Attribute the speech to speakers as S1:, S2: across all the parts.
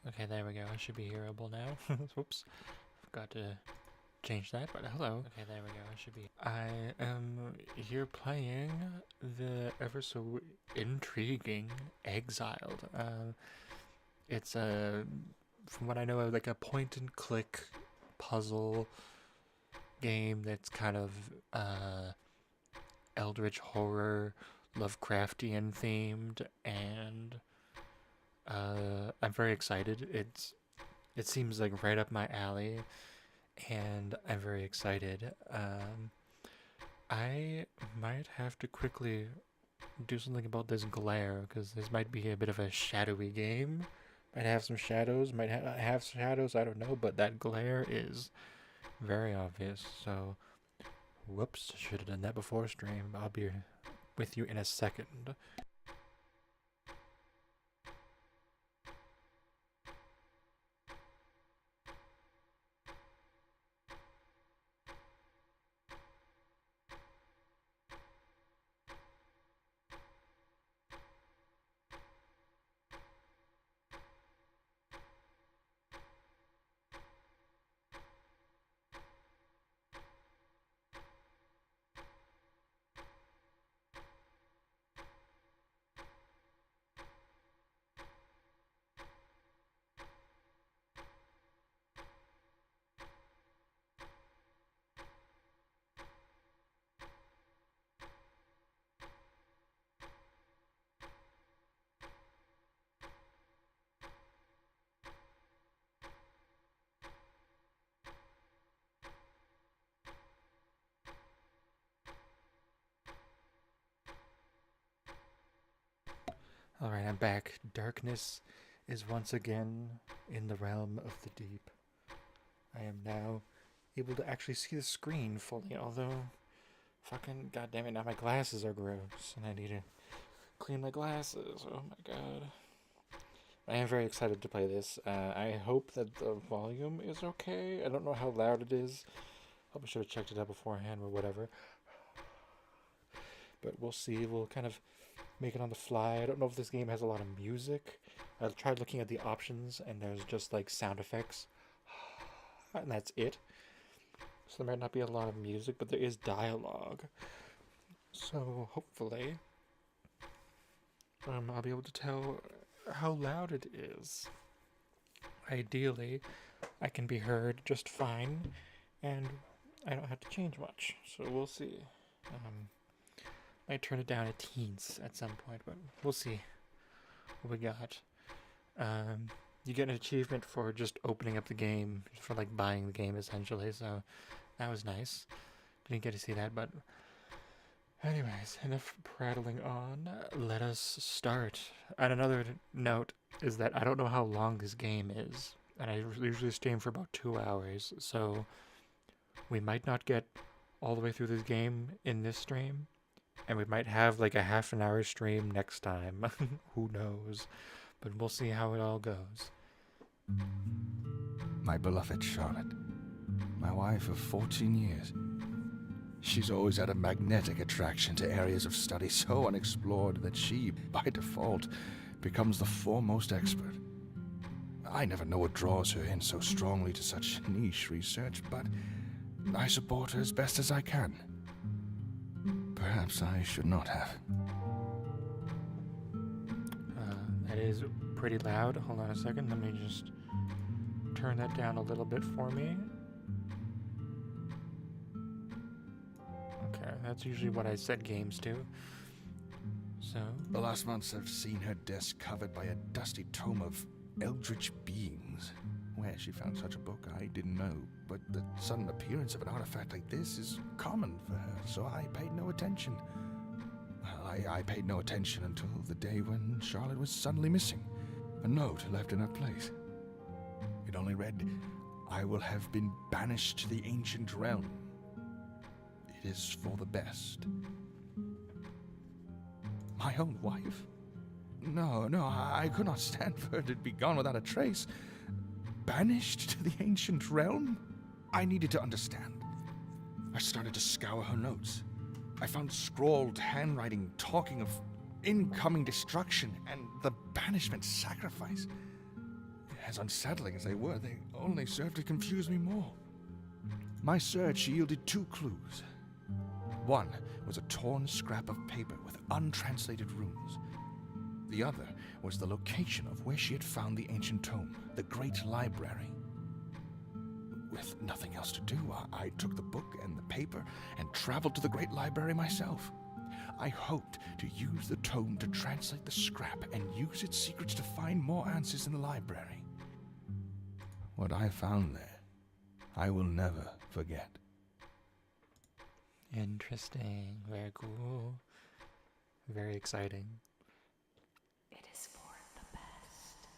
S1: Okay, there we go. I should be hearable now. Whoops. Forgot to change that, but hello. Okay, there we go. I should be. I am here playing the ever so intriguing Exiled. It's from what I know, like a point and click puzzle game that's kind of Eldritch horror, Lovecraftian themed, and I'm very excited. It seems like right up my alley, and I'm very excited. I might have to quickly do something about this glare because this might be a bit of a shadowy game. Might have some shadows, might have shadows, I don't know, but that glare is very obvious. So, whoops, should have done that before stream. I'll be with you in a second. Alright, I'm back. Darkness is once again in the realm of the deep. I am now able to actually see the screen fully, although fucking goddamn it, now my glasses are gross and I need to clean my glasses. Oh my god. I am very excited to play this. I hope that the volume is okay. I don't know how loud it is. Probably should have checked it out beforehand or whatever. But we'll see. We'll kind of make it on the fly. I don't know if this game has a lot of music. I tried looking at the options and there's just like sound effects. And that's it. So there might not be a lot of music, but there is dialogue. So hopefully I'll be able to tell how loud it is. Ideally, I can be heard just fine, and I don't have to change much. So we'll see. Might turn it down to teens at some point, but we'll see what we got. You get an achievement for just opening up the game, for like buying the game essentially, so that was nice. Didn't get to see that, but anyways, enough prattling on. Let us start. And another note is that I don't know how long this game is, and I usually stream for about 2 hours, so we might not get all the way through this game in this stream, and we might have like a half an hour stream next time. Who knows? But we'll see how it all goes.
S2: My beloved Charlotte, my wife of 14 years. She's always had a magnetic attraction to areas of study so unexplored that she, by default, becomes the foremost expert. I never know what draws her in so strongly to such niche research, but I support her as best as I can. Perhaps I should not have.
S1: That is pretty loud. Hold on a second. Let me just turn that down a little bit for me. Okay, that's usually what I set games to. So,
S2: The last months I've seen her desk covered by a dusty tome of Eldritch beings. Where she found such a book, I didn't know, but the sudden appearance of an artifact like this is common for her, so I paid no attention. I paid no attention until the day when Charlotte was suddenly missing. A note left in her place. It only read, "I will have been banished to the ancient realm. It is for the best." My own wife? No, I could not stand for her to be gone without a trace. Banished to the ancient realm? I needed to understand. I started to scour her notes. I found scrawled handwriting talking of incoming destruction and the banishment sacrifice. As unsettling as they were, they only served to confuse me more. My search yielded 2 clues. One was a torn scrap of paper with untranslated runes. The other was the location of where she had found the ancient tome, the Great Library. With nothing else to do, I took the book and the paper and traveled to the Great Library myself. I hoped to use the tome to translate the scrap and use its secrets to find more answers in the library. What I found there, I will never forget.
S1: Interesting. Very cool. Very exciting.
S3: It is for the best.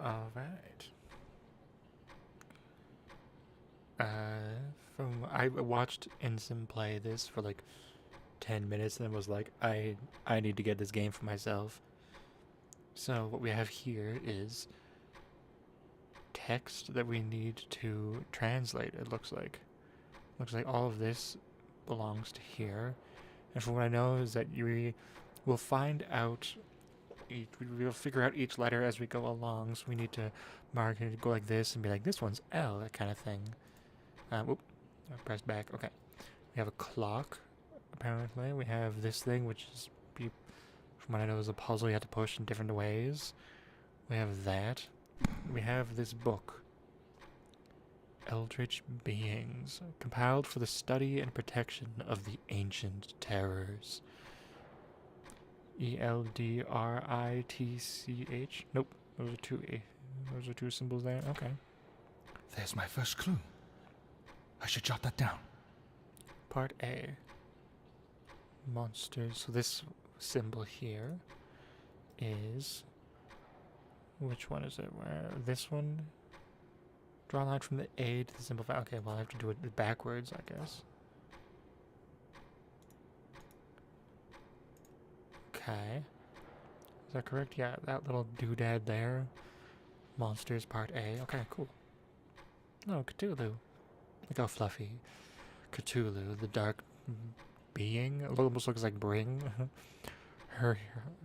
S1: All right. I watched Ensign play this for like 10 minutes and was like, I need to get this game for myself. So what we have here is text that we need to translate, it looks like. Looks like all of this belongs to here. And from what I know is that we will find out, we'll figure out each letter as we go along. So we need to mark it, go like this and be like, this one's L, that kind of thing. Whoop, I pressed back. Okay. We have a clock, apparently. We have this thing, which is, from what I know, is a puzzle you have to push in different ways. We have that. We have this book, Eldritch Beings, compiled for the study and protection of the ancient terrors. Eldritch. Nope, those are two symbols there. Okay.
S2: There's my first clue. I should jot that down.
S1: Part A. Monsters. So this symbol here is, which one is it? Where this one? Draw a line from the A to the symbol. Okay, well I have to do it backwards, I guess. Okay. Is that correct? Yeah, that little doodad there. Monsters, part A. Okay, cool. Oh, Cthulhu. Look how fluffy. Cthulhu, the dark being. It almost looks like Bring. Her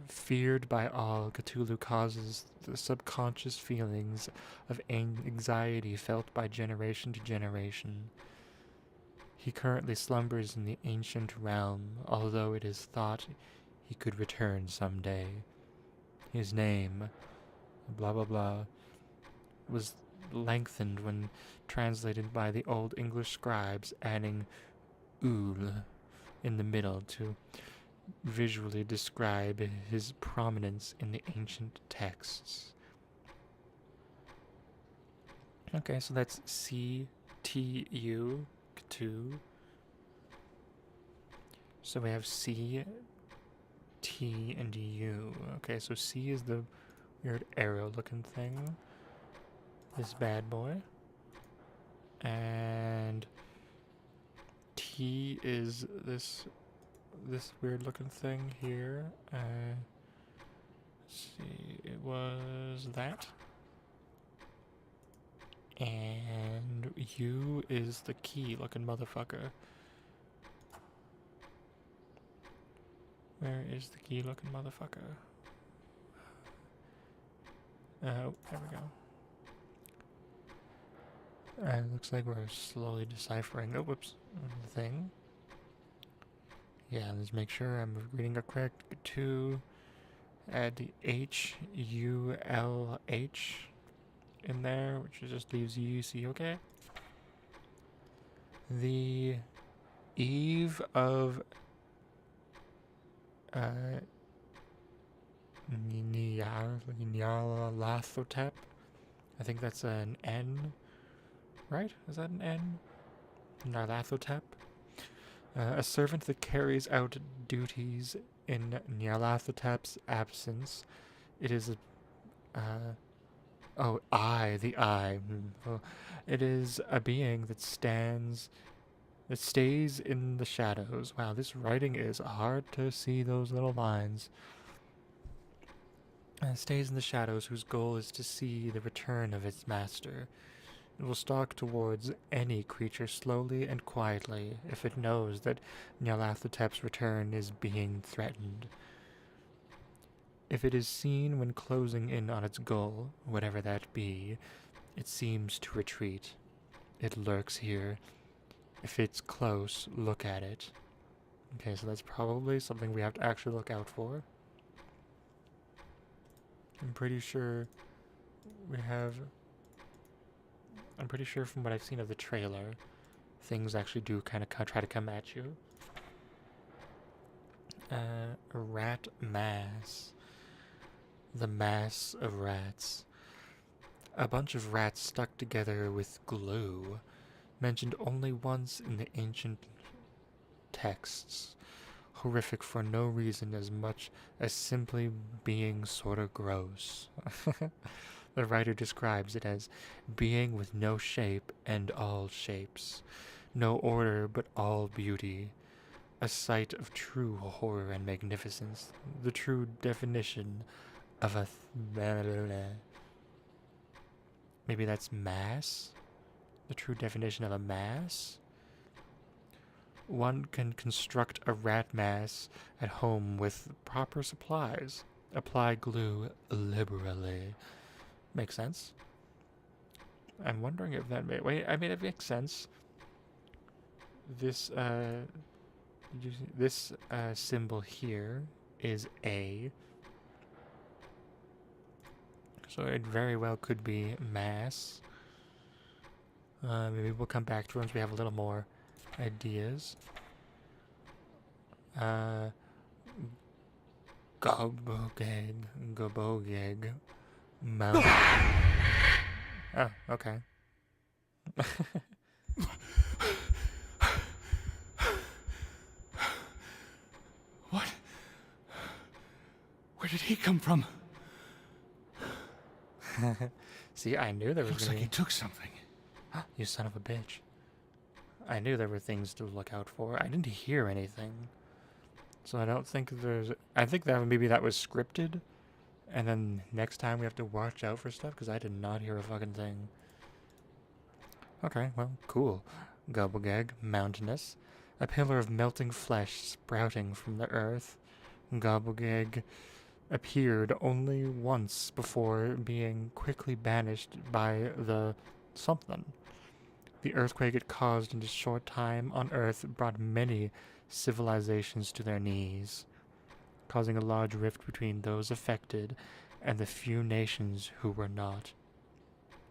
S1: feared by all, Cthulhu causes the subconscious feelings of anxiety felt by generation to generation. He currently slumbers in the ancient realm, although it is thought he could return someday. His name, blah blah blah, was lengthened when translated by the Old English scribes, adding ul in the middle to visually describe his prominence in the ancient texts. Okay, so that's C-T-U, Cthulhu. So we have C, T, and U. Okay, so C is the weird arrow-looking thing. This bad boy. And T is this weird-looking thing here. Let's see, it was that. And U is the key-looking motherfucker. Where is the key-looking motherfucker? Oh, there we go. It looks like we're slowly deciphering. Oh, whoops. The thing. Yeah, let's make sure I'm reading it correct. 2, add the H-U-L-H in there, which just leaves U-C, okay? The Eve of Nyarlathotep. I think that's an N, right? Is that an N? Nyarlathotep. A servant that carries out duties in Nyarlathotep's absence. It is a the eye. Well, it is a being that stays in the shadows. Wow, this writing is hard to see those little lines. It stays in the shadows, whose goal is to see the return of its master. It will stalk towards any creature slowly and quietly if it knows that Nyarlathotep's return is being threatened. If it is seen when closing in on its goal, whatever that be, it seems to retreat. It lurks here. If it's close, look at it. Okay, so that's probably something we have to actually look out for. I'm pretty sure we have... I'm pretty sure from what I've seen of the trailer, things actually do kind of try to come at you. Rat mass. The mass of rats. A bunch of rats stuck together with glue, mentioned only once in the ancient texts. Horrific for no reason as much as simply being sorta gross. The writer describes it as being with no shape and all shapes, no order but all beauty, a sight of true horror and magnificence, the true definition of a maybe that's mass? The true definition of a mass? One can construct a rat mass at home with proper supplies. Apply glue liberally. Makes sense. I'm wondering if that wait, I mean it makes sense. This symbol here is A. So it very well could be mass. Maybe we'll come back to it once we have a little more ideas. Gobogeg, Mount. Oh, okay.
S2: What? Where did he come from?
S1: See, I knew there was
S2: Looks
S1: gonna
S2: like he took something.
S1: You son of a bitch. I knew there were things to look out for. I didn't hear anything. So I don't think there's... I think that maybe that was scripted. And then next time we have to watch out for stuff, because I did not hear a fucking thing. Okay, well, cool. Gobblegag, mountainous. A pillar of melting flesh sprouting from the earth. Gobblegag appeared only once before being quickly banished by the something. The earthquake it caused in a short time on Earth brought many civilizations to their knees, causing a large rift between those affected and the few nations who were not.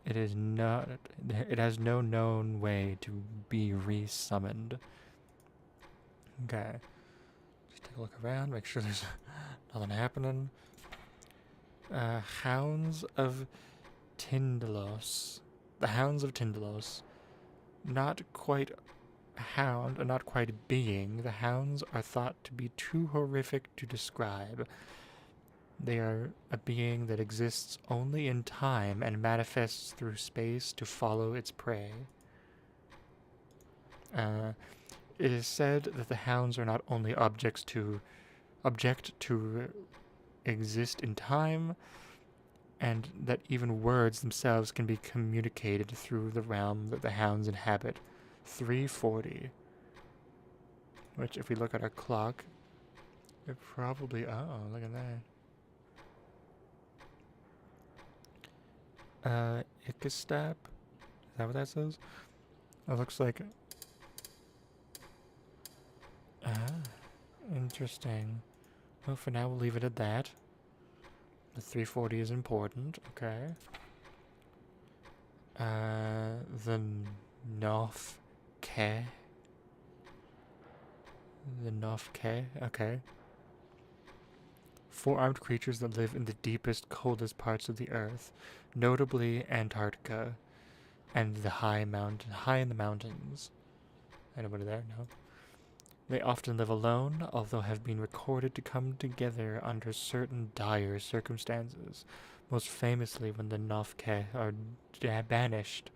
S1: It has no known way to be re-summoned. Okay. Just take a look around, make sure there's nothing happening. Hounds of Tyndalos. The Hounds of Tyndalos. Not quite a hound, or not quite a being. The hounds are thought to be too horrific to describe. They are a being that exists only in time and manifests through space to follow its prey. It is said that the hounds are not only object to exist in time, and that even words themselves can be communicated through the realm that the hounds inhabit. 3:40. Which, if we look at our clock, it probably... Oh, look at that. Ikastap? Is that what that says? It looks like... interesting. Well, for now, we'll leave it at that. The 3:40 is important, okay. The Nofke. The Nofke, okay. 4 armed creatures that live in the deepest, coldest parts of the earth, notably Antarctica and the high in the mountains. Anybody there? No. They often live alone, although have been recorded to come together under certain dire circumstances, most famously when the Nofke are banished,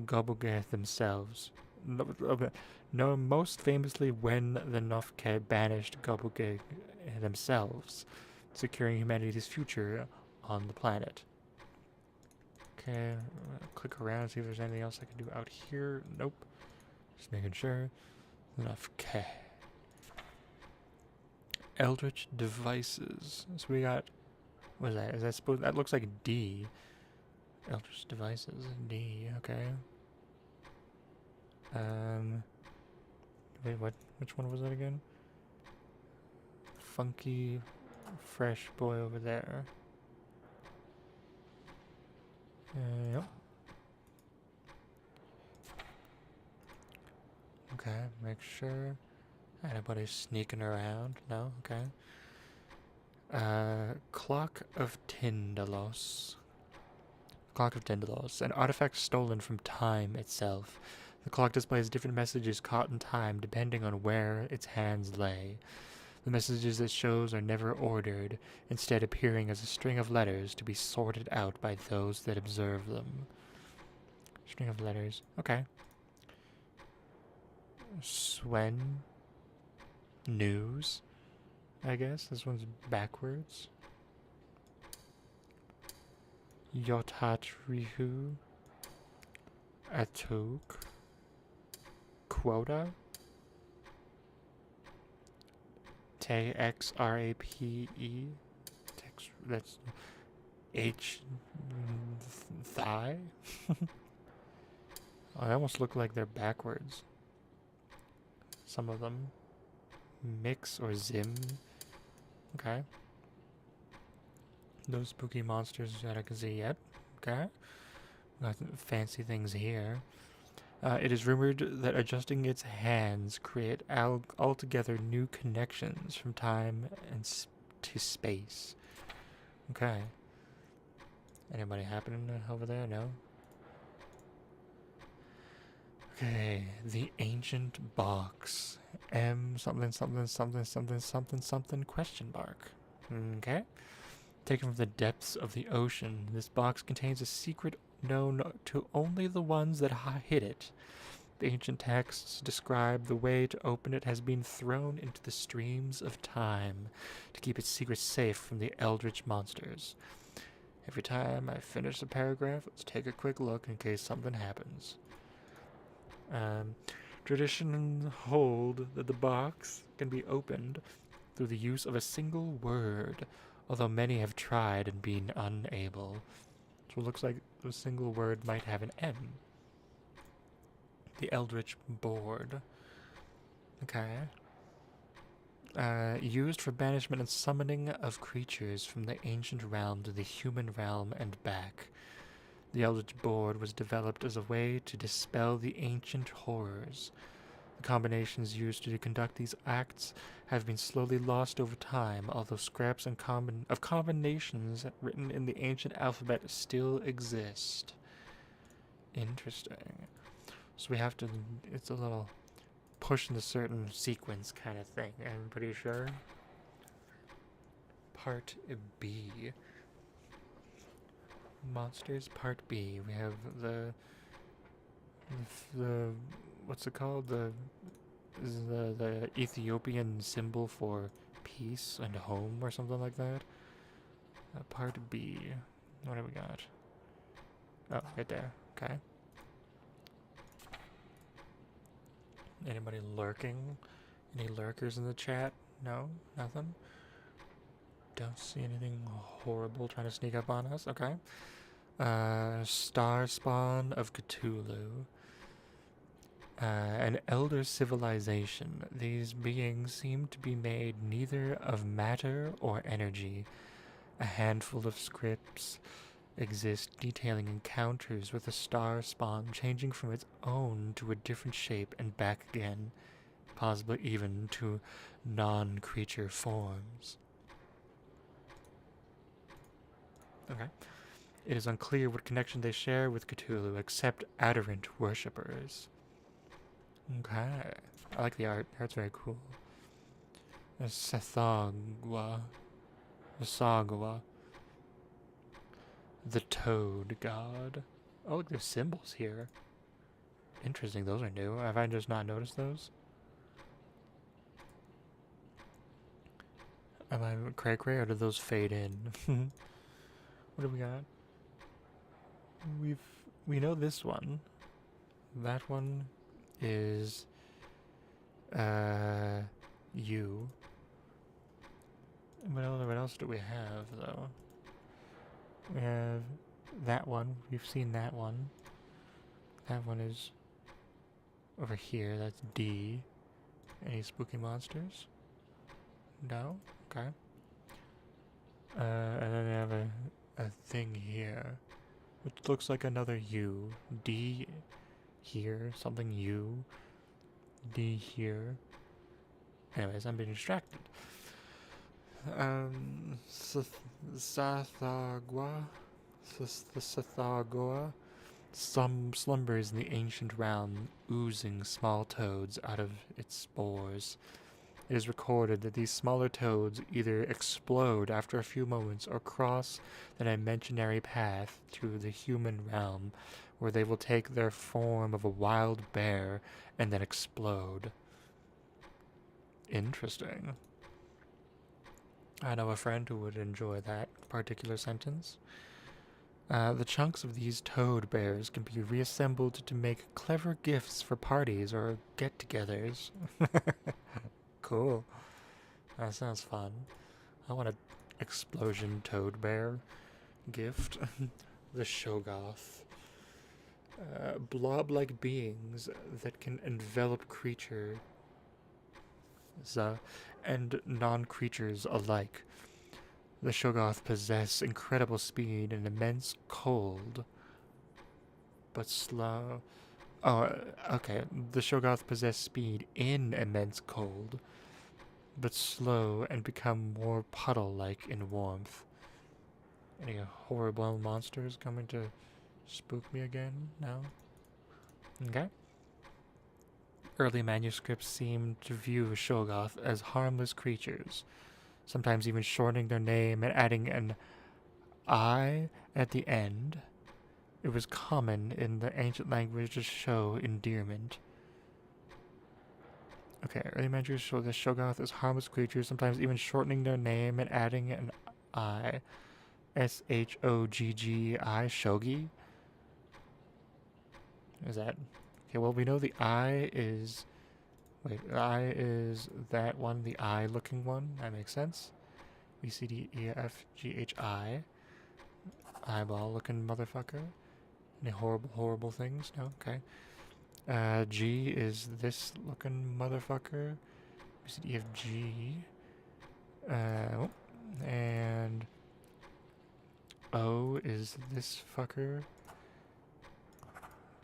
S1: Gobogeth themselves. No, most famously when the Nofke banished Gobogeth themselves, securing humanity's future on the planet. Okay, click around, see if there's anything else I can do out here. Nope. Just making sure. Enough. Okay. Eldritch devices. So we got. What is that? Is that supposed? That looks like D. Eldritch devices. D. Okay. Wait, what? Which one was that again? Funky, fresh boy over there. Yep. Okay, make sure. Anybody's sneaking around? No? Okay. Clock of Tindalos. Clock of Tindalos. An artifact stolen from time itself. The clock displays different messages caught in time depending on where its hands lay. The messages it shows are never ordered, instead appearing as a string of letters to be sorted out by those that observe them. String of letters. Okay. Swen. News. I guess. This one's backwards. Yotatrihu. Atok. Quota. TXRAPE. That's H. Thigh? Oh, they almost look like they're backwards. Some of them. Mix or Zim. Okay. No spooky monsters that I can see yet. Okay. Nothing fancy things here. It is rumored that adjusting its hands create altogether new connections from time and to space. Okay. Anybody happening over there? No? Okay. The ancient box. M something something something something something something question mark. Okay. Taken from the depths of the ocean, this box contains a secret known to only the ones that hid it. The ancient texts describe the way to open it has been thrown into the streams of time to keep its secret safe from the eldritch monsters. Every time I finish a paragraph, let's take a quick look in case something happens. Tradition hold that the box can be opened through the use of a single word, although many have tried and been unable. So it looks like the single word might have an M. The Eldritch board. Okay. Used for banishment and summoning of creatures from the ancient realm to the human realm and back. The Eldritch board was developed as a way to dispel the ancient horrors. The combinations used to conduct these acts have been slowly lost over time, although scraps and combinations written in the ancient alphabet still exist. Interesting. So we have to, it's a little push into certain sequence kind of thing, I'm pretty sure. Part B. Monsters Part B. We have the what's it called? The Ethiopian symbol for peace and home or something like that. Part B. What do we got? Oh, right there. Okay. Anybody lurking? Any lurkers in the chat? No? Nothing? Don't see anything horrible trying to sneak up on us. Okay. Star spawn of Cthulhu. An elder civilization. These beings seem to be made neither of matter or energy. A handful of scripts exist detailing encounters with a star spawn changing from its own to a different shape and back again, possibly even to non-creature forms. Okay. It is unclear what connection they share with Cthulhu except adherent worshippers. Okay. I like the art. The art's very cool. Sethagwa. Sagwa. The Toad God. Oh, look, there's symbols here. Interesting, those are new. Have I just not noticed those? Am I cray-cray or did those fade in? What do we got? we know this one. That one is you. What else do we have though? We have that one. We've seen that one. That one is over here. That's D. Any spooky monsters? No? Okay. And then we have a thing here, which looks like another U. D here, something U. D here. Anyways, I'm being distracted. Sathagua? The Sathagua? Some slumbers in the ancient realm, oozing small toads out of its spores. It is recorded that these smaller toads either explode after a few moments or cross the dimensionary path to the human realm, where they will take their form of a wild bear and then explode. Interesting. I know a friend who would enjoy that particular sentence. The chunks of these toad bears can be reassembled to make clever gifts for parties or get-togethers. Cool. That sounds fun. I want an explosion toad bear gift. The Shogoth. Blob-like beings that can envelop creatures and non-creatures alike. The Shogoth possess incredible speed and immense cold, but slow. Oh, okay. The Shogoth possess speed in immense cold, but slow and become more puddle-like in warmth. Any horrible monsters coming to spook me again? No? Okay. Early manuscripts seem to view Shogoth as harmless creatures, sometimes even shortening their name and adding an I at the end. It was common in the ancient language to show endearment. Okay, early manuscripts show the Shogoth as harmless creatures, sometimes even shortening their name and adding an I. Shoggi, Shogi? Is that... Okay, well, we know the I is... Wait, the I is that one, the I-looking one. That makes sense. B, C, D, E, F, G, H, I. Eyeball-looking motherfucker. Any horrible, horrible things? No? Okay. G is this looking motherfucker. B, C, D, E, F, G. And... O is this fucker.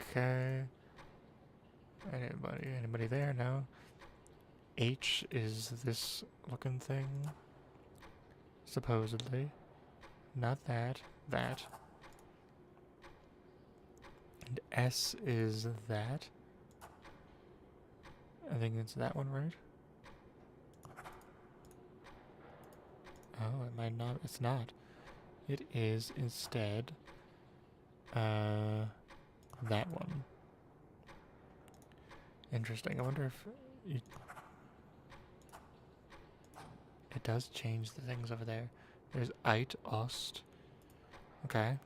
S1: Okay. Anybody there? No. H is this looking thing. Supposedly. Not that. That. And S is that. I think it's that one, right? Oh, it might not. It's not. It is instead that one. Interesting. I wonder if it does change the things over there. There's Eit, Ost. Okay.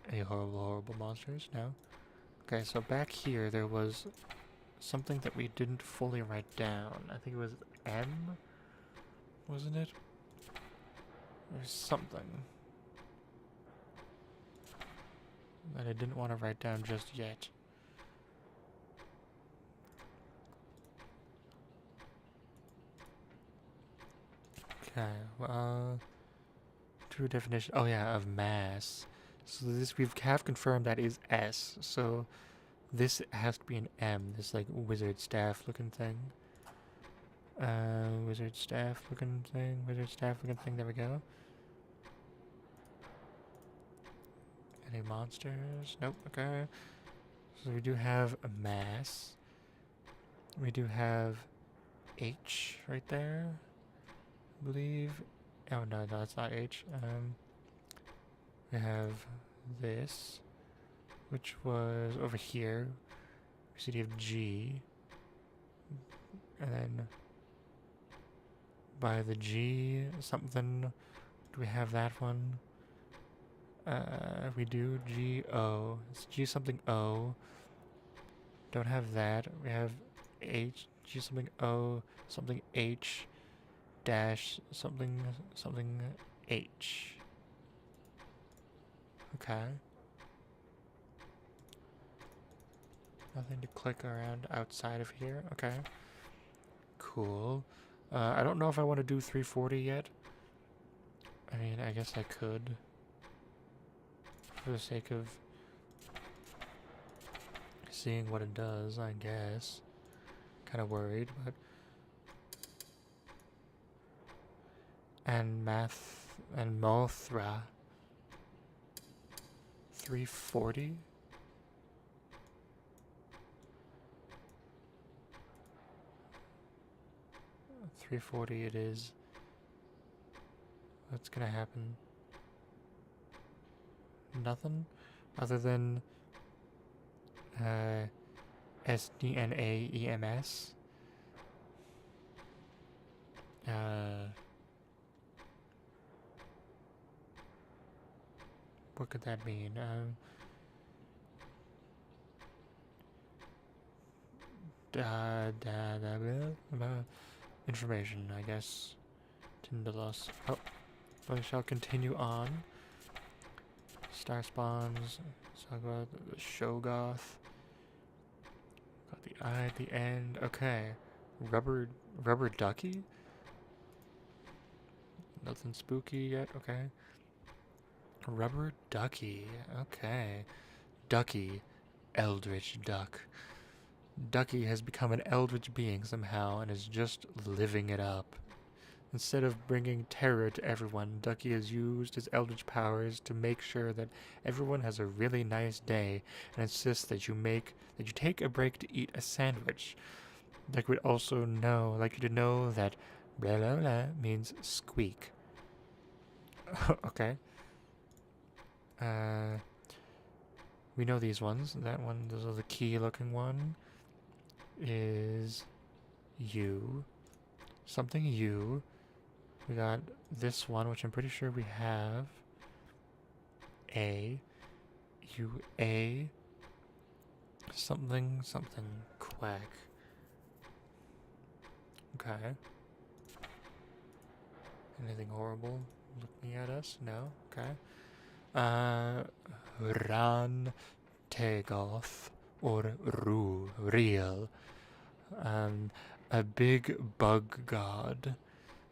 S1: Any horrible, horrible monsters? No. Okay, so back here there was something that we didn't fully write down. I think it was M, wasn't it? There's something that I didn't want to write down just yet. Okay, well, true definition. Oh yeah, of mass. So this we have confirmed that is S. So this has to be an M. This like wizard staff looking thing. Wizard staff looking thing. Wizard staff looking thing. There we go. Any monsters? Nope. Okay. So we do have a mass. We do have H right there. I believe. Oh no, that's not H. We have this, which was over here. We have G, and then by the G something. Do we have that one? We do G-O. It's G something O. Don't have that. We have H, G something O, something H, dash something something H. Okay. Nothing to click around outside of here. Okay. Cool. I don't know if I want to do 340 yet. I mean, I guess I could. For the sake of seeing what it does, I guess. Kind of worried, but... And Mothra. 340? $340 it is. What's gonna happen? Nothing? Other than SDNAEMS. What could that mean? Information, I guess. Tindalos. Oh, we shall continue on. Star spawns. Let's talk about the Shogoth. Got the eye at the end. Okay. Rubber ducky? Nothing spooky yet. Okay. Rubber ducky. Okay. Ducky. Eldritch duck. Ducky has become an eldritch being somehow and is just living it up. Instead of bringing terror to everyone, Ducky has used his eldritch powers to make sure that everyone has a really nice day and insists that you take a break to eat a sandwich. Ducky would also like you to know that blah blah blah means squeak. Okay. We know these ones. That one, this is the key looking one. Is U. Something U. We got this one, which I'm pretty sure we have. A. U. A. Something. Quack. Okay. Anything horrible looking at us? No? Okay. Ran Tegoth. Or Real. A big bug god.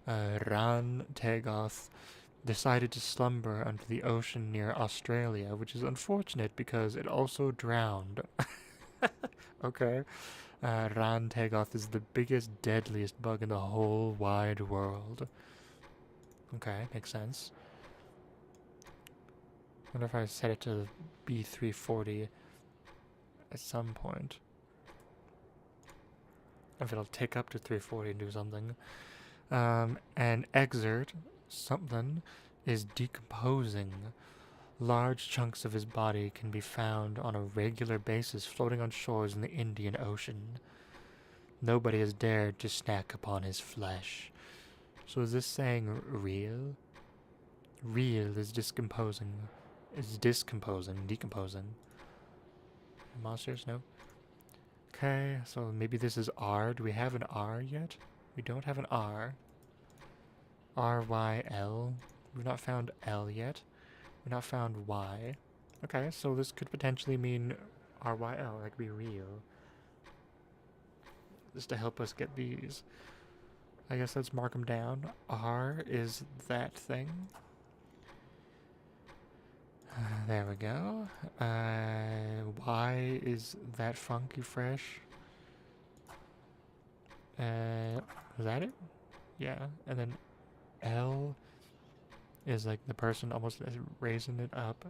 S1: Ran Tegoth decided to slumber under the ocean near Australia, which is unfortunate because it also drowned. Okay. Ran Tegoth is the biggest, deadliest bug in the whole wide world. Okay, makes sense. Wonder if I set it to B340 at some point. If it'll tick up to 340 and do something. And Exiled, something, is decomposing. Large chunks of his body can be found on a regular basis floating on shores in the Indian Ocean. Nobody has dared to snack upon his flesh. So is this saying real? Real is decomposing. Decomposing. Monsters? No. Okay, so maybe this is R. Do we have an R yet? We don't have an R. R-Y-L. We've not found L yet. We've not found Y. Okay, so this could potentially mean R-Y-L. That could be real. Just to help us get these. I guess let's mark them down. R is that thing. There we go. Y is that funky fresh. Is that it? Yeah. And then L is like the person almost raising it up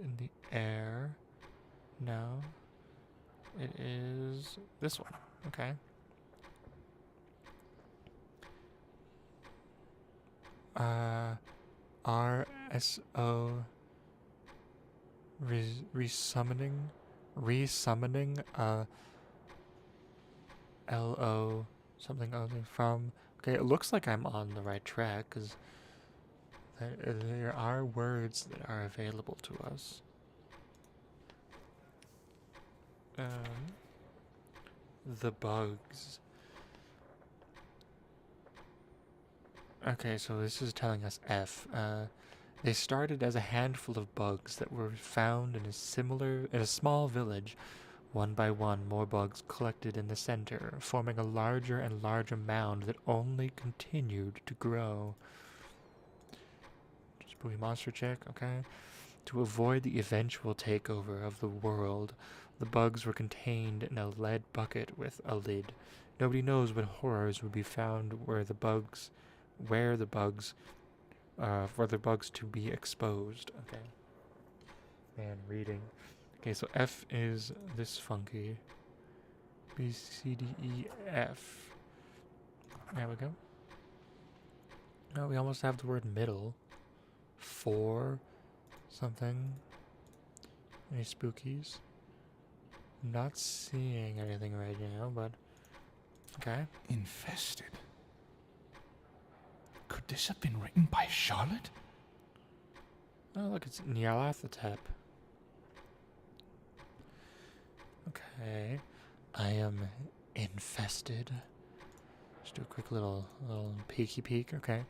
S1: in the air. No. It is this one. Okay. R-S-O resummoning L-O something other from. Okay, it looks like I'm on the right track because There are words that are available to us. The bugs. Okay, so this is telling us F. They started as a handful of bugs that were found in a small village. One by one, more bugs collected in the center, forming a larger and larger mound that only continued to grow. Spooky monster check, okay. To avoid the eventual takeover of the world, the bugs were contained in a lead bucket with a lid. Nobody knows what horrors would be found for the bugs to be exposed. Okay. Man, reading. Okay, so F is this funky. B, C, D, E, F. There we go. Oh, we almost have the word middle. 4 something. Any spookies? Not seeing anything right now, but okay.
S2: Infested. Could this have been written by Charlotte?
S1: Oh, look, it's Nyarlathotep. Okay. I am infested. Just do a quick little peeky peek, okay.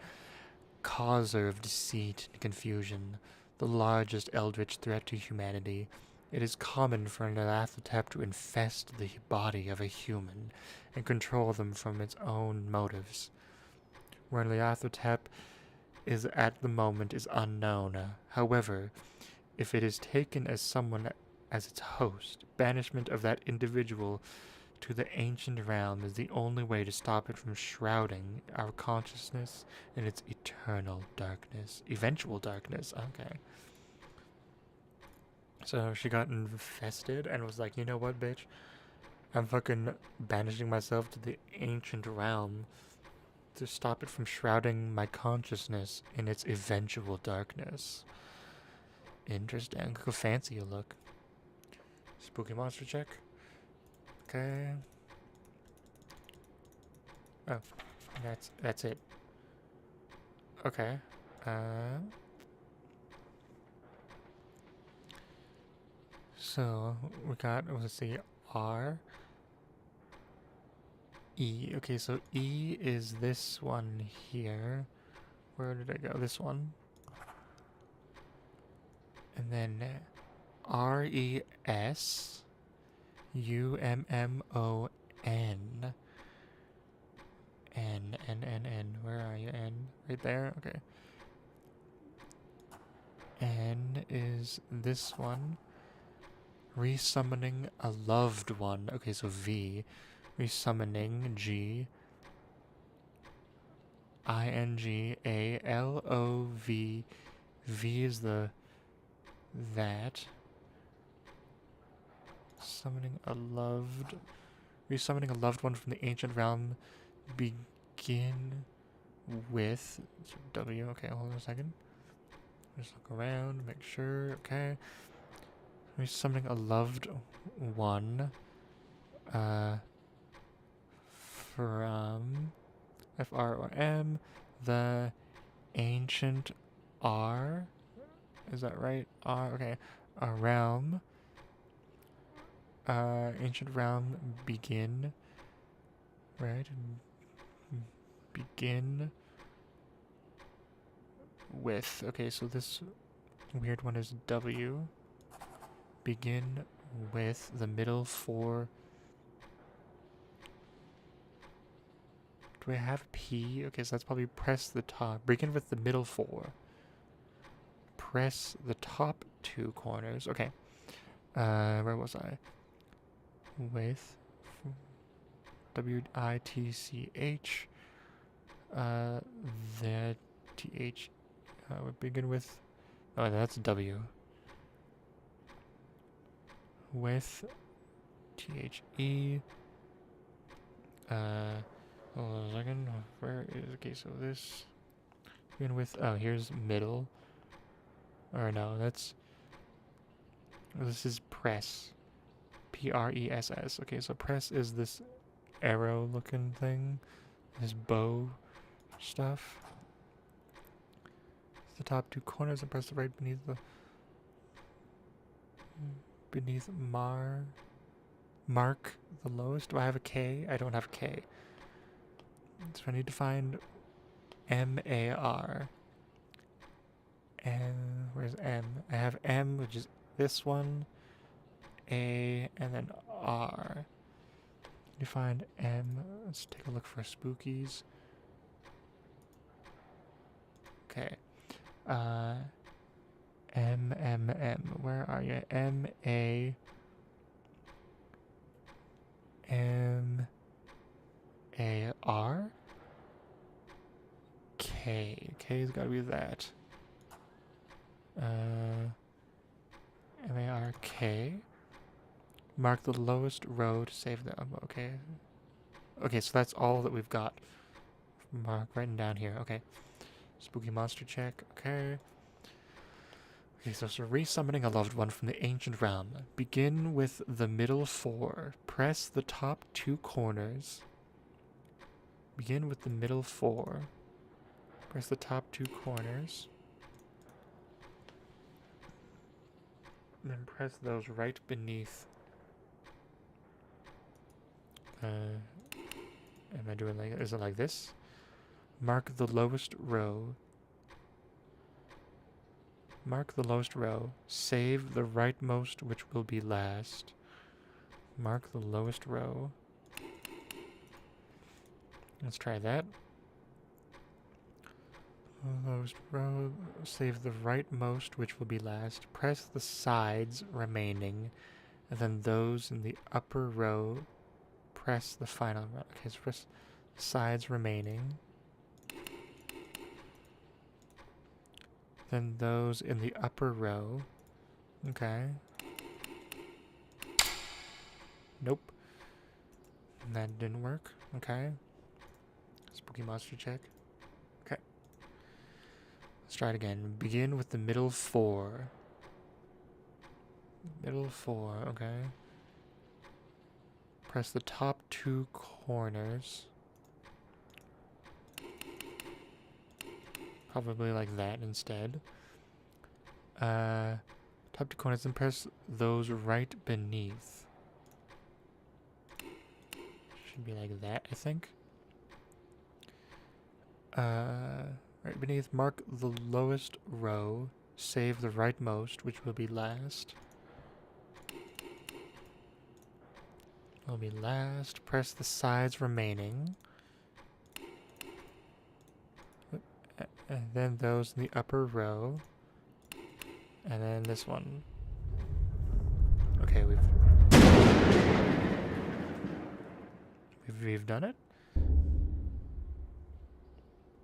S1: Causer of deceit and confusion, the largest eldritch threat to humanity. It is common for an Nyarlathotep to infest the body of a human and control them from its own motives. Where an Nyarlathotep is at the moment is unknown. However, if it is taken as someone as its host, banishment of that individual to the ancient realm is the only way to stop it from shrouding our consciousness in its eventual darkness. Okay. So she got infested and was like, you know what, bitch? I'm fucking banishing myself to the ancient realm to stop it from shrouding my consciousness in its eventual darkness. Interesting. Look how fancy you look. Spooky monster check. Okay. Oh, that's it. Okay. So we got, let's see, R, E. Okay, so E is this one here. Where did I go? This one. And then RES UMMON. N. Where are you? N. Right there? Okay. N is this one. Resummoning a loved one. Okay, so V. Resummoning G. INGALOV. V is the that. Resummoning a loved one from the ancient realm. Begin with W. Okay, hold on a second. Just look around, make sure. Okay. Resummoning a loved one. From FROM, the ancient R. Is that right? R. Okay. A realm. Ancient realm. Begin. Right. Begin with. Okay, so this weird one is W. Begin with the middle 4. Do I have P? Okay, so that's probably press the top. Begin with the middle 4. Press the top 2 corners. Okay. Where was I? With WITCH. The TH. We begin with. Oh, that's W. With THE. Hold on a second. Where is. Okay, so this. Begin with. Oh, here's middle. Or no, that's. This is press. PRESS. Okay, so press is this arrow looking thing. This bow stuff. the top 2 corners and press the right beneath mark the lowest. Do I have a K? I don't have a K. So I need to find MAR. And where's M? I have M, which is this one, A, and then R. You find M. Let's take a look for spookies. Okay. M. Where are you? M-A. M-A-R? K. K's gotta be that. M-A-R-K. Mark the lowest row to save them. Okay. Okay, so that's all that we've got. Mark writing down here. Okay. Spooky monster check. Okay. Okay, so resummoning a loved one from the ancient realm. Begin with the middle 4. Press the top 2 corners. Begin with the middle 4. Press the top 2 corners. And then press those right beneath. Am I doing like, is it like this? Mark the lowest row. Mark the lowest row. Save the rightmost, which will be last. Mark the lowest row. Let's try that. Lowest row. Save the rightmost, which will be last. Press the sides remaining. And then those in the upper row. Press the final row. Okay, so press sides remaining. Then those in the upper row. Okay. Nope. That didn't work. Okay. Spooky monster check. Okay. Let's try it again. Begin with the middle 4. Middle 4, okay. Press the top 2 corners. Probably like that instead. Top 2 corners and press those right beneath. Should be like that, I think. Right beneath, mark the lowest row. Save the rightmost, which will be last. Will be last. Press the sides remaining. And then those in the upper row. And then this one. Okay, we've done it.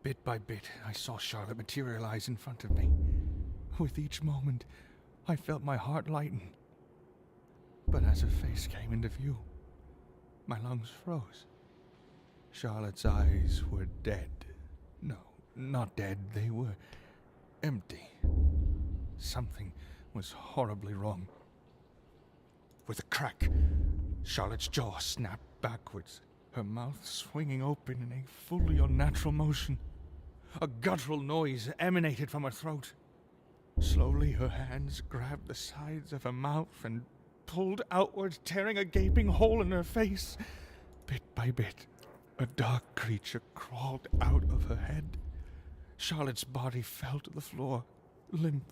S2: Bit by bit, I saw Charlotte materialize in front of me. With each moment, I felt my heart lighten. But as her face came into view, my lungs froze. Charlotte's eyes were dead. No, not dead, they were empty. Something was horribly wrong. With a crack, Charlotte's jaw snapped backwards, her mouth swinging open in a fully unnatural motion. A guttural noise emanated from her throat. Slowly, her hands grabbed the sides of her mouth and pulled outward, tearing a gaping hole in her face. Bit by bit, a dark creature crawled out of her head. Charlotte's body fell to the floor, limp.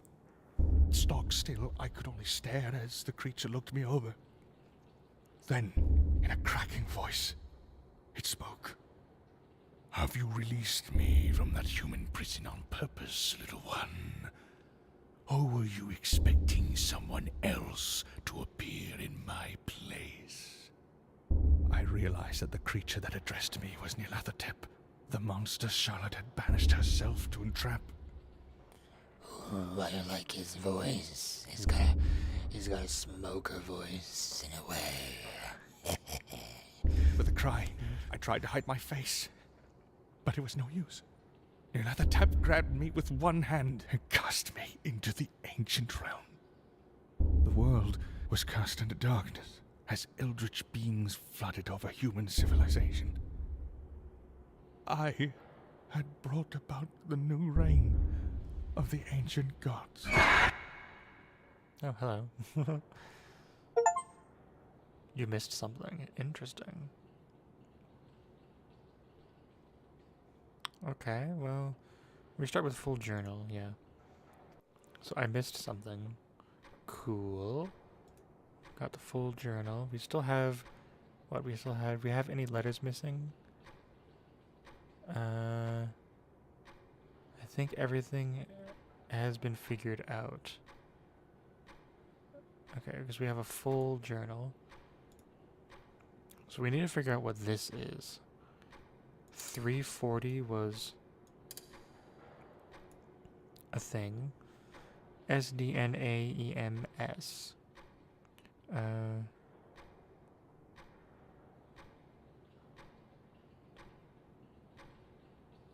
S2: Stock still, I could only stare as the creature looked me over. Then, in a cracking voice, it spoke. "Have you released me from that human prison on purpose, little one? Or were you expecting someone else to appear in my place?" I realized that the creature that addressed me was Nyarlathotep, the monster Charlotte had banished herself to entrap.
S4: Ooh, I like his voice. He's got a smoker voice in a way.
S2: With a cry, I tried to hide my face, but it was no use. Nyarlathotep grabbed me with one hand and cast me into the ancient realm. The world was cast into darkness as eldritch beings flooded over human civilization. I had brought about the new reign, of the ancient gods.
S1: Oh, hello. You missed something. Interesting. Okay, well, we start with full journal, yeah. So I missed something. Cool. Got the full journal. We still have... What we still have? We have any letters missing? I think everything has been figured out. Okay, because we have a full journal. So we need to figure out what this is. 340 was a thing. SDNAEMS.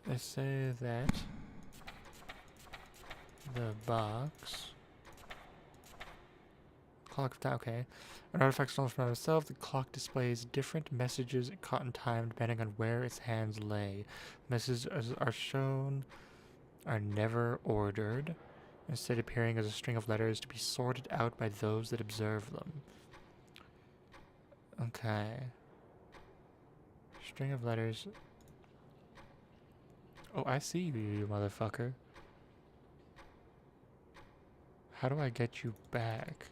S1: Let's say that the box clock of time. Okay, an artifact stolen from itself. The clock displays different messages caught in time depending on where its hands lay. Messages are shown are never ordered, instead appearing as a string of letters to be sorted out by those that observe them. Okay. String of letters. Oh, I see you, you motherfucker. How do I get you back?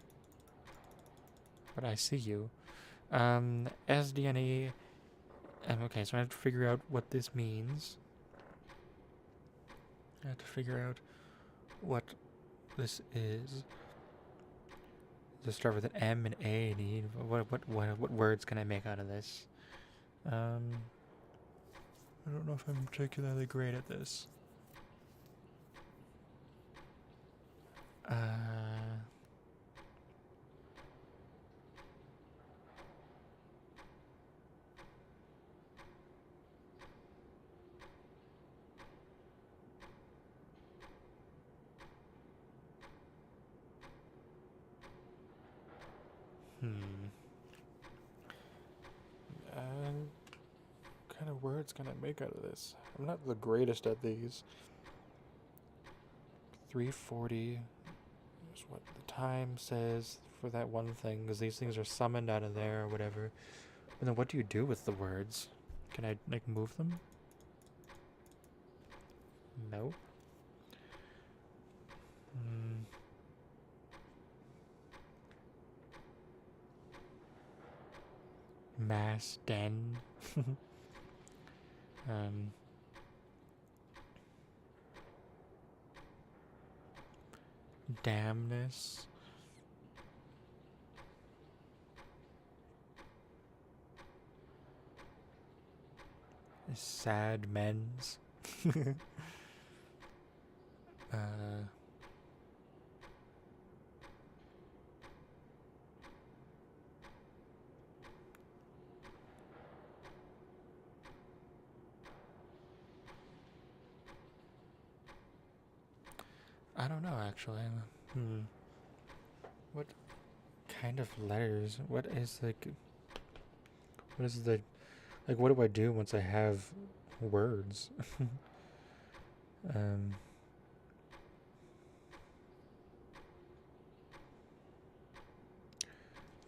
S1: But I see you. SDNA. Okay, so I have to figure out what this means. I have to figure out what this is. Just start with an M and A and E. What words can I make out of this? I don't know if I'm particularly great at this. What kind of words can I make out of this? I'm not the greatest at these. 340 is what the time says for that one thing, because these things are summoned out of there or whatever. And then what do you do with the words? Can I, like, move them? No. Mass den. Damnness. Sad men's. I don't know, actually. What kind of letters? What is the... Like, what do I do once I have words?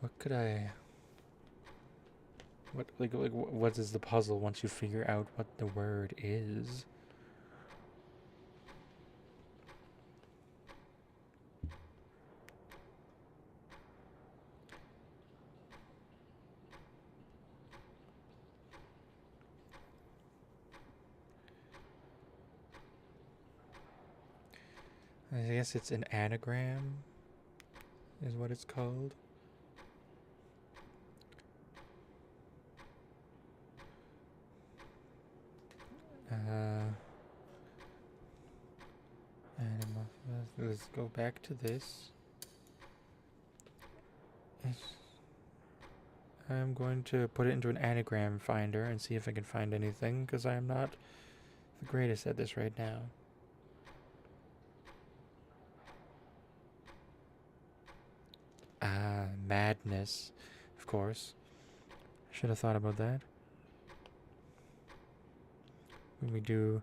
S1: What could I... what is the puzzle once you figure out what the word is? I guess it's an anagram, is what it's called. Let's go back to this. I'm going to put it into an anagram finder and see if I can find anything, because I am not the greatest at this right now. Madness, of course. Should have thought about that. When we do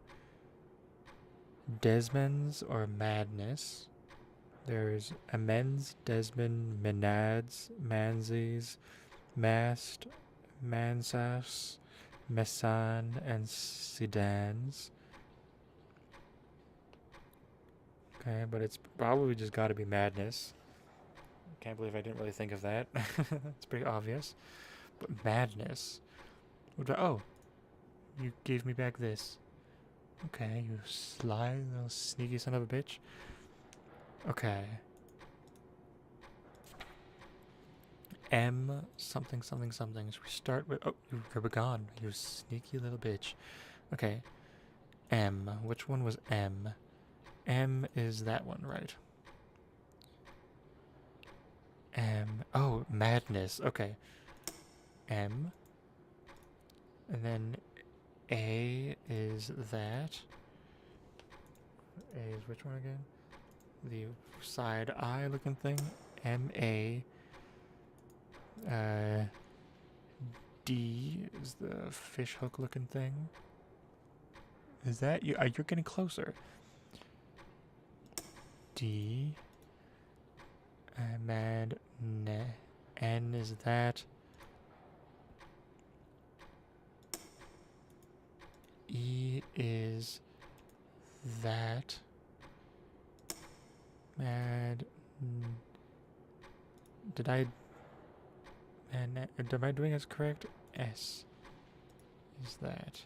S1: Desmonds or madness. There's amends, Desmond, Menads, Mansies, Mast, Mansas, Messan, and Sedans. Okay, but it's probably just got to be madness. Can't believe I didn't really think of that. It's pretty obvious. But madness. Oh, you gave me back this. Okay, you sly little sneaky son of a bitch. Okay. M something something something. So we start with. Oh, you were gone. You sneaky little bitch. Okay. M. Which one was M? M is that one, right? M. Oh, madness. Okay. M. And then A is that. A is which one again? The side eye looking thing. M-A. D is the fish hook looking thing. Is that you? You're getting closer. D. Mad. Ne. N is that. E is that. Mad. Did I? And am I doing this correct? S is that.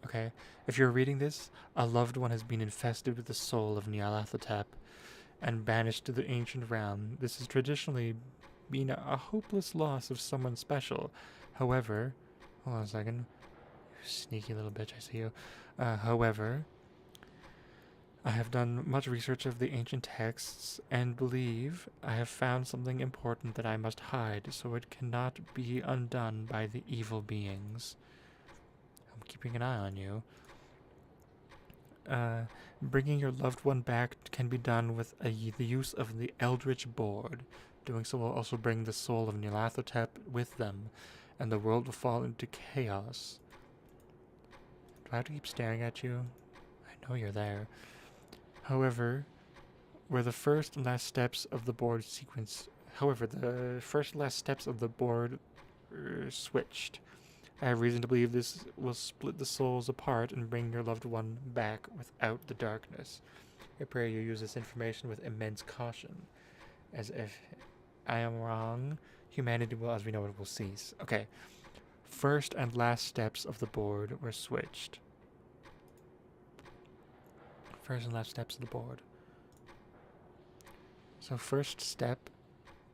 S1: Okay. If you're reading this, a loved one has been infested with the soul of Nyarlathotep and banished to the ancient realm. This has traditionally been a hopeless loss of someone special. However, hold on a second. You sneaky little bitch, I see you. However, I have done much research of the ancient texts and believe I have found something important that I must hide so it cannot be undone by the evil beings. I'm keeping an eye on you. Bringing your loved one back can be done with the use of the Eldritch board. Doing so will also bring the soul of Nyarlathotep with them, and the world will fall into chaos. Do I have to keep staring at you? I know you're there. However, the first and last steps of the board switched. I have reason to believe this will split the souls apart and bring your loved one back without the darkness. I pray you use this information with immense caution, as if I am wrong, humanity will, as we know it, will cease. Okay. First and last steps of the board were switched. First and last steps of the board. So first step,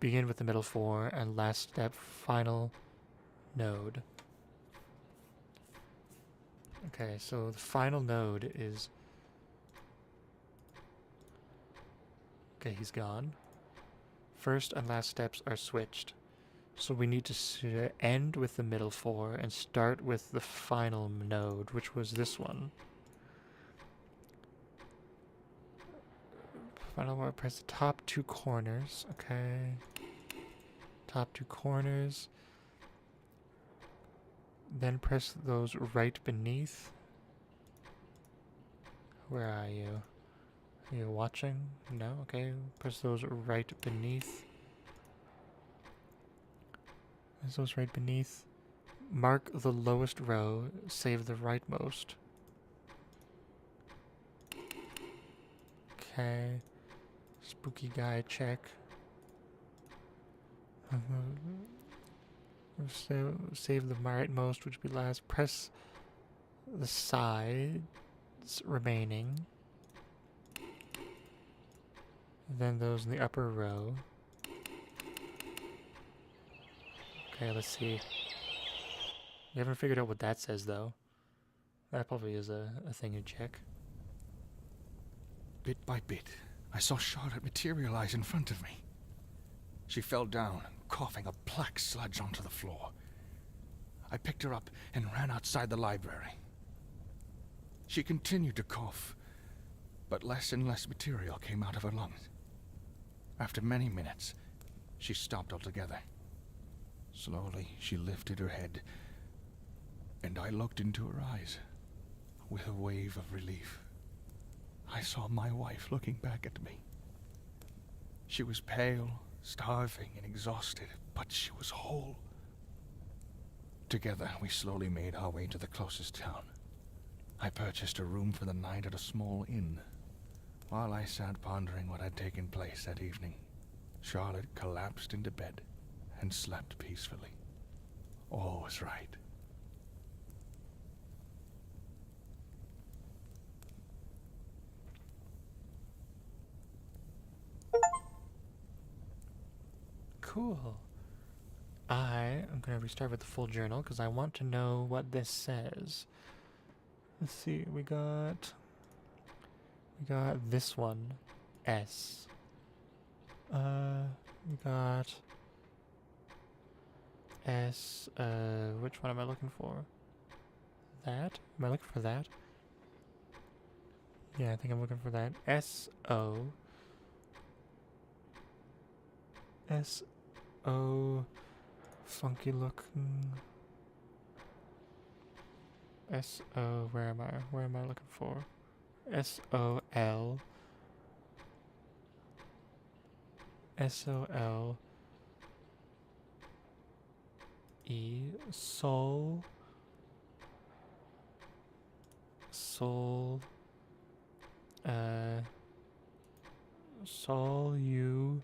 S1: begin with the middle four, and last step, final node. Okay, so the final node is... Okay, he's gone. First and last steps are switched. So we need to end with the middle four and start with the final node, which was this one. Final one, press the top two corners. Okay. Top two corners. Then press those right beneath. Where are you? Are you watching? No? Okay. Press those right beneath. Press those right beneath. Mark the lowest row. Save the rightmost. Okay. Spooky guy check. Save the rightmost, which would be last. Press the sides remaining. Then those in the upper row. Okay, let's see. We haven't figured out what that says, though. That probably is a thing to check.
S2: Bit by bit, I saw Charlotte materialize in front of me. She fell down, coughing a black sludge onto the floor. I picked her up and ran outside the library. She continued to cough, but less and less material came out of her lungs. After many minutes, she stopped altogether. Slowly, she lifted her head, and I looked into her eyes with a wave of relief. I saw my wife looking back at me. She was pale, starving, and exhausted, but she was whole. Together, we slowly made our way to the closest town. I purchased a room for the night at a small inn. While I sat pondering what had taken place that evening, Charlotte collapsed into bed and slept peacefully. All was right.
S1: Cool. I am going to restart with the full journal because I want to know what this says. Let's see. We got this one, S. We got S. Which one am I looking for? That? Am I looking for that? Yeah, I think I'm looking for that. S-O. S-O. Funky looking. S-O. Where am I? Where am I looking for? S-O-L. S-O-L. E. Soul. Soul. Soul you.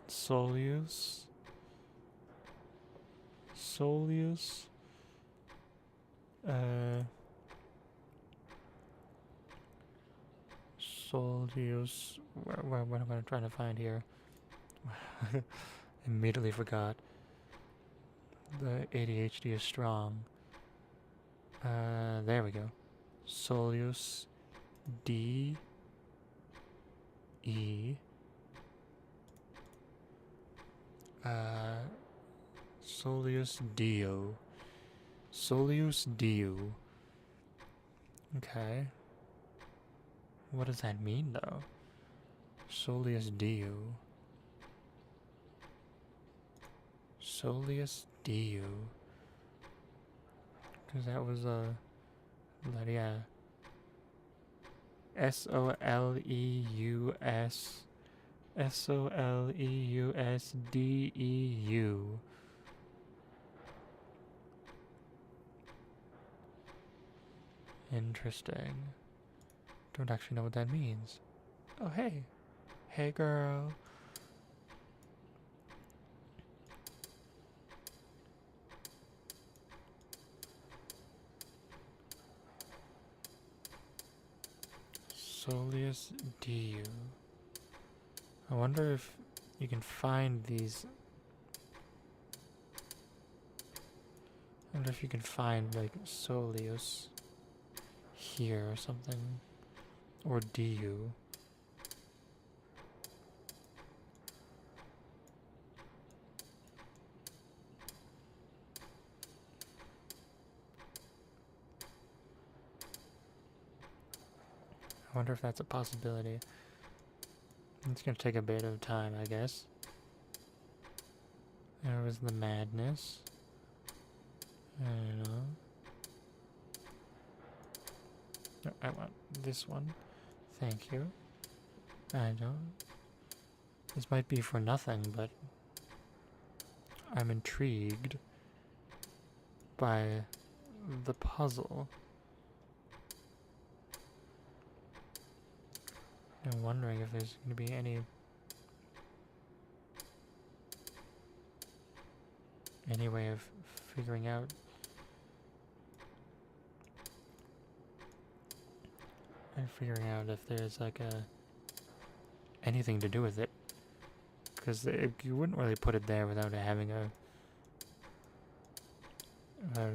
S1: Solius. Solius. Solius. What am I trying to find here? Immediately forgot. The ADHD is strong. There we go. Solius D E Solius Dio. Solius Dio. Okay. What does that mean though? Solius Dio. Solius Dio. Because that was yeah. S-O-L-E-U-S. S-O-L-E-U-S-D-E-U. Interesting. Don't actually know what that means. Oh, hey. Hey, girl. Solius Dio. I wonder if you can find these. I wonder if you can find like Solius here or something. Or Dio. I wonder if that's a possibility. It's gonna take a bit of time, I guess. There was the madness. I don't know. No, I want this one. Thank you. I don't. This might be for nothing, but I'm intrigued by the puzzle. I'm wondering if there's going to be any way of figuring out if there's like anything to do with it, because you wouldn't really put it there without it having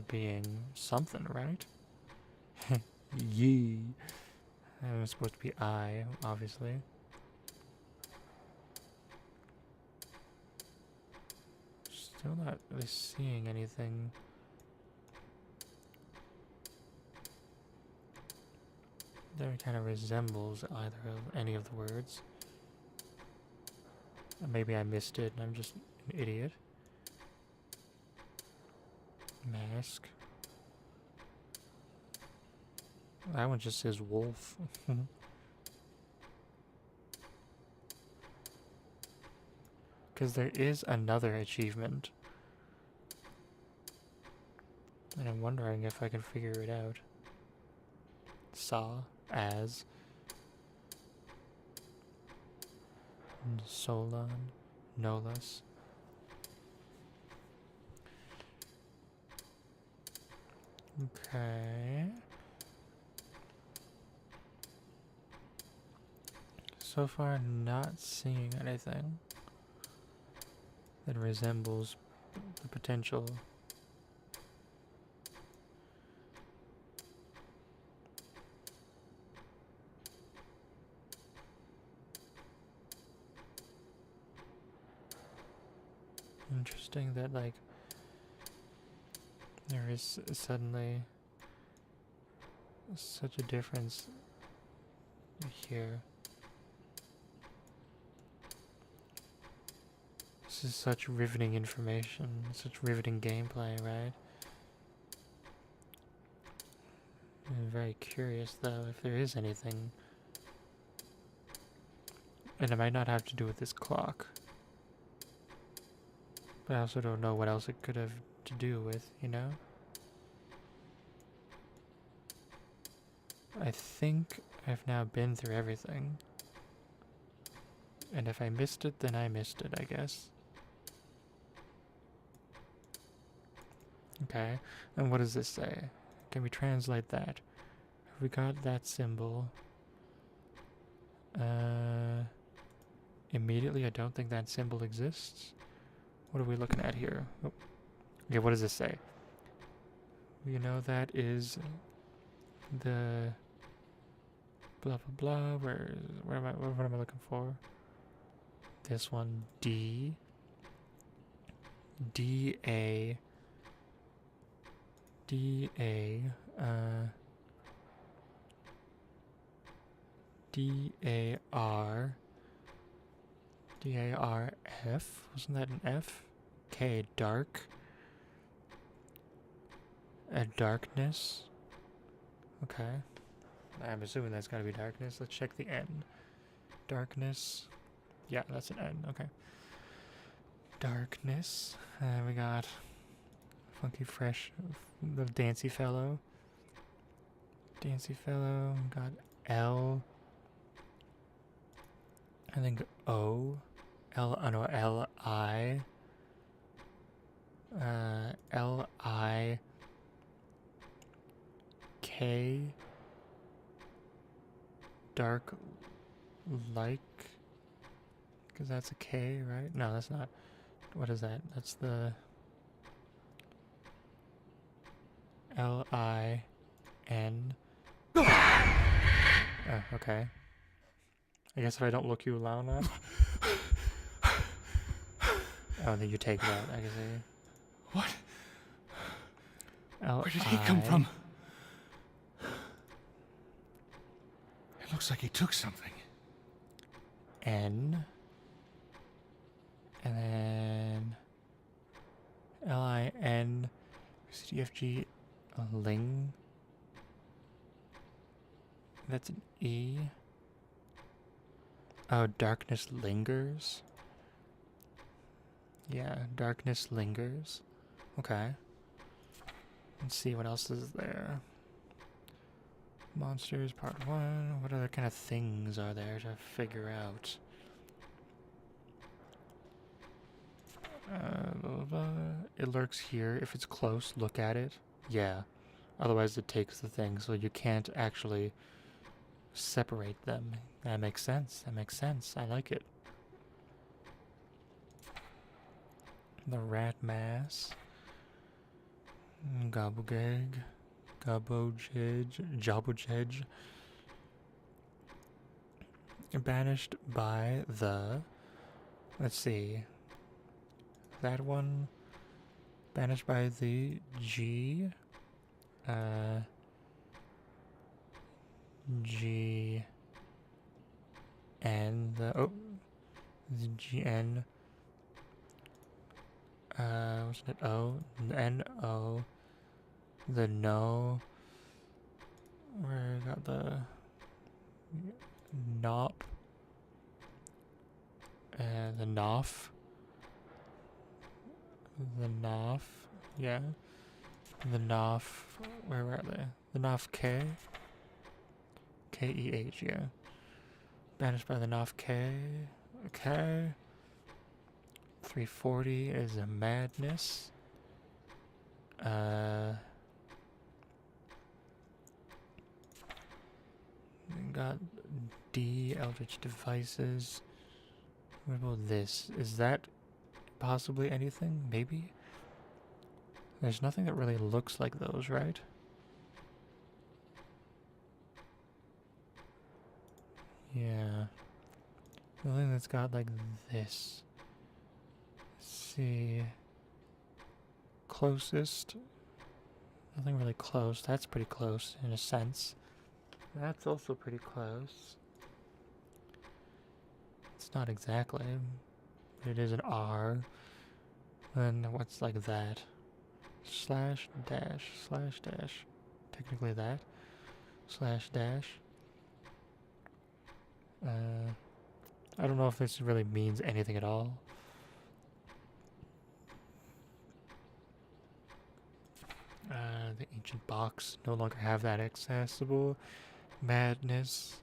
S1: being something, right? Yee. It was supposed to be I, obviously. Still not really seeing anything. That kind of resembles either of any of the words. Maybe I missed it and I'm just an idiot. Mask. That one just says wolf. Because there is another achievement. And I'm wondering if I can figure it out. Saw as Solon Nolus. Okay. So far, not seeing anything that resembles the potential. Interesting that, like, there is suddenly such a difference here. This is such riveting information, such riveting gameplay, right? I'm very curious, though, if there is anything. And it might not have to do with this clock. But I also don't know what else it could have to do with, you know? I think I've now been through everything. And if I missed it, then I missed it, I guess. Okay, and what does this say? Can we translate that? Have we got that symbol? Immediately, I don't think that symbol exists. What are we looking at here? Oh. Okay, what does this say? You know that is the blah blah blah. What am I looking for? This one, D A R F. Wasn't that an F? K, dark. A darkness. Okay. I'm assuming that's gotta be darkness. Let's check the N. Darkness. Yeah, that's an N. Okay. Darkness. We got Funky Fresh, the Dancy Fellow. Dancy Fellow. Got L. I think O. L. No, L I. L I K. Dark like. Because that's a K, right? No, that's not. What is that? That's the L-I-N. Oh, okay. I guess if I don't look you loud enough. Oh, then you take that. I can see.
S2: What?
S1: L-I.
S2: Where did he come from? It looks like he took something.
S1: N. And then L-I-N. C-D-F-G. Ling. That's an E. Oh, darkness lingers. Yeah, darkness lingers. Okay. Let's see what else is there. Monsters, part 1. What other kind of things are there to figure out? Blah, blah, blah. It lurks here. If it's close, look at it. Yeah. Otherwise it takes the thing, so you can't actually separate them. That makes sense. That makes sense. I like it. The rat mass. Gobblegag. Jobbojej. Banished by the... Let's see. That one. Banished by the G. G N the G N wasn't it O? N O, the no, where I got the nop, and the nof, yeah, the nof, where were they? The nof K, K-E-H, yeah, banished by the nof K, okay. 340 is a madness. Got D, Eldritch devices. What about this? Is that possibly anything? Maybe? There's nothing that really looks like those, right? Yeah. The thing that's got like this. Let's see. Closest. Nothing really close. That's pretty close in a sense. That's also pretty close. It's not exactly. It is an R. Then what's like that? Slash dash. Technically that. Slash dash. I don't know if this really means anything at all. The ancient box, no longer have that accessible. Madness.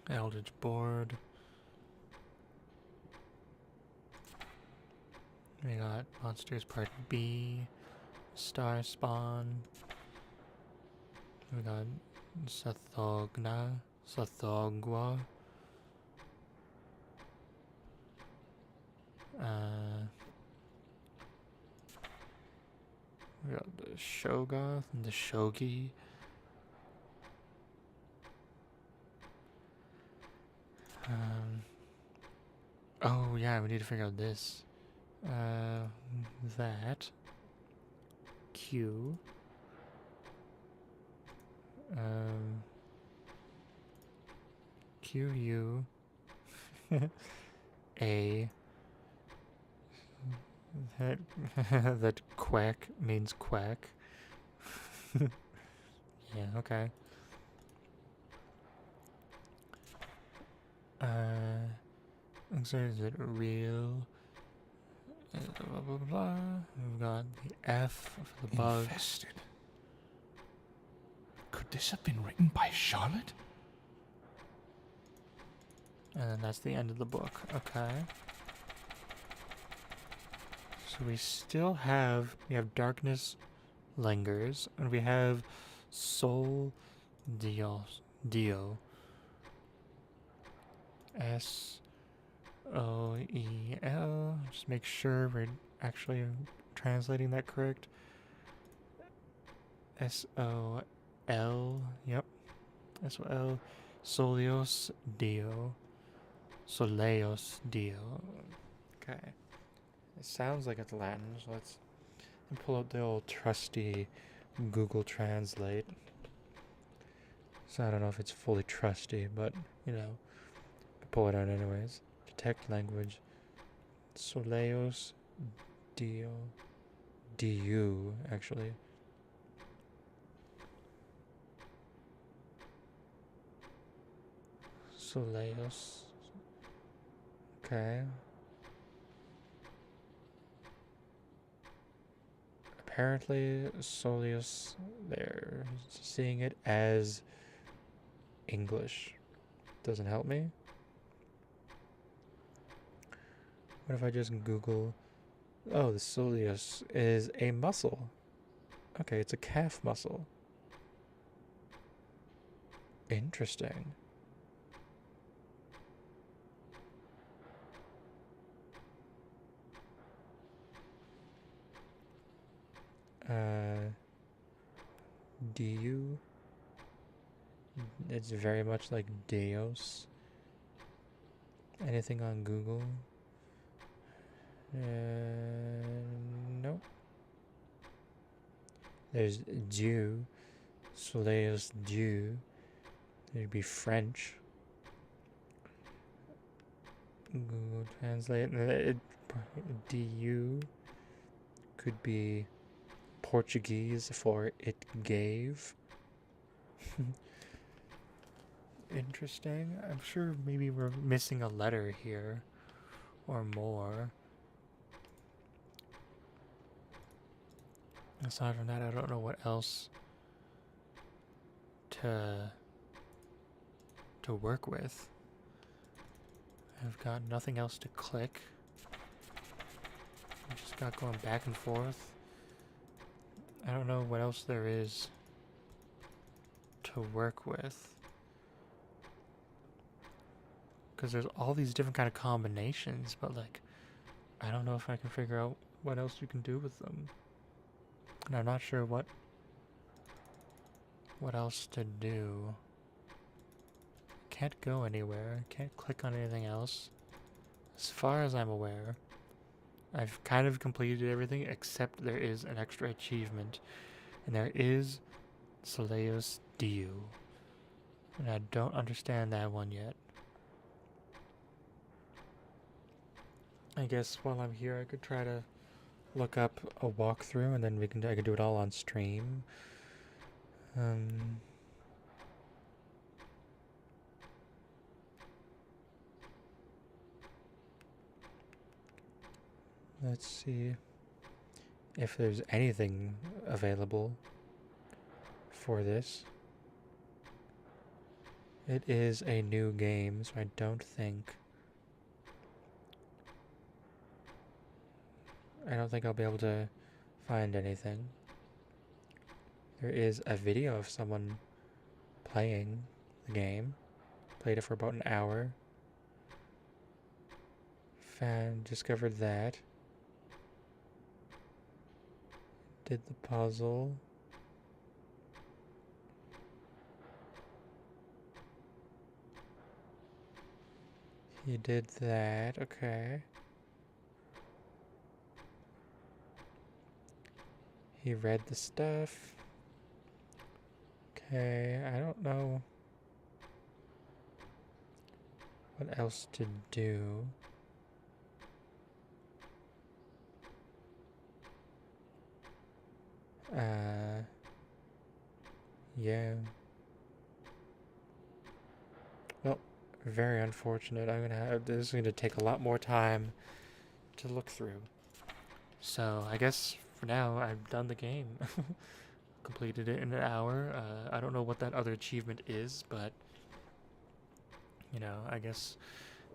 S1: Eldritch board. We got Monsters Part B. Star Spawn. We got Sathogwa. We got the Shogoth and the Shogi. Oh yeah, we need to figure out this. That. Q. Q U A. That quack means quack. Yeah, okay. So is it real? Blah blah blah. We've got the F for the bug.
S2: Infested. Could this have been written by Charlotte?
S1: And then that's the end of the book. Okay. So we still have, darkness lingers, and we have soul dio. SOEL. Just make sure we're actually translating that correct. SOL. Yep. SOL. Soleos Dio. Okay. It sounds like it's Latin, so let's pull up the old trusty Google Translate. So I don't know if it's fully trusty, but pull it out anyways. Detect language. Soleos Dio. DU, actually. Soleos. Okay. Apparently, Soleus, they're seeing it as English. Doesn't help me. What if I just Google? Oh, the soleus is a muscle. Okay, it's a calf muscle. Interesting. Du. It's very much like Deos. Anything on Google? Nope. There's Dieu, Soleil's Dieu. It'd be French. Google Translate. Du could be Portuguese for it gave. Interesting. I'm sure maybe we're missing a letter here or more. Aside from that, I don't know what else to work with. I've got nothing else to click. I just got going back and forth. I don't know what else there is to work with. Because there's all these different kind of combinations, but like, I don't know if I can figure out what else you can do with them. And I'm not sure what else to do. Can't go anywhere. Can't click on anything else. As far as I'm aware, I've kind of completed everything except there is an extra achievement. And there is Soleil's Dieu. And I don't understand that one yet. I guess while I'm here I could try to look up a walkthrough and then I could do it all on stream. Let's see if there's anything available for this. It is a new game, so I don't think I'll be able to find anything. There is a video of someone playing the game. Played it for about an hour. Discovered that. Did the puzzle. He did that, okay. He read the stuff. Okay, I don't know what else to do. Yeah. Well, very unfortunate. This is gonna take a lot more time to look through. So I guess for now I've done the game. Completed it in an hour. I don't know what that other achievement is, but you know, I guess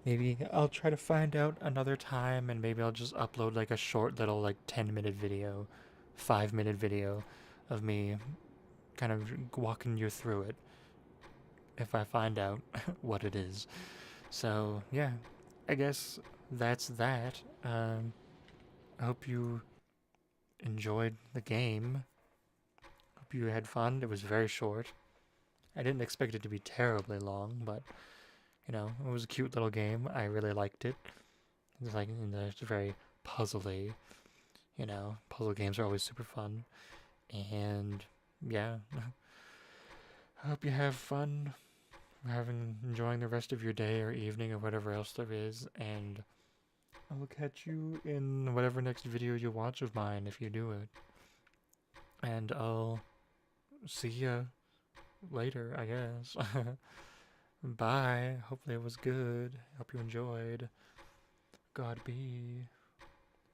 S1: maybe I'll try to find out another time, and maybe I'll just upload like a short little like 10-minute video, 5-minute video of me kind of walking you through it if I find out what it is. So yeah, I guess that's that. I hope you enjoyed the game. Hope you had fun. It was very short. I didn't expect it to be terribly long, but you know, it was a cute little game. I really liked it. It's like, it's very puzzly. You know, puzzle games are always super fun. And yeah, I hope you have fun enjoying the rest of your day or evening or whatever else there is. And I'll catch you in whatever next video you watch of mine if you do it. And I'll see ya later, I guess. Bye. Hopefully it was good. Hope you enjoyed. God be.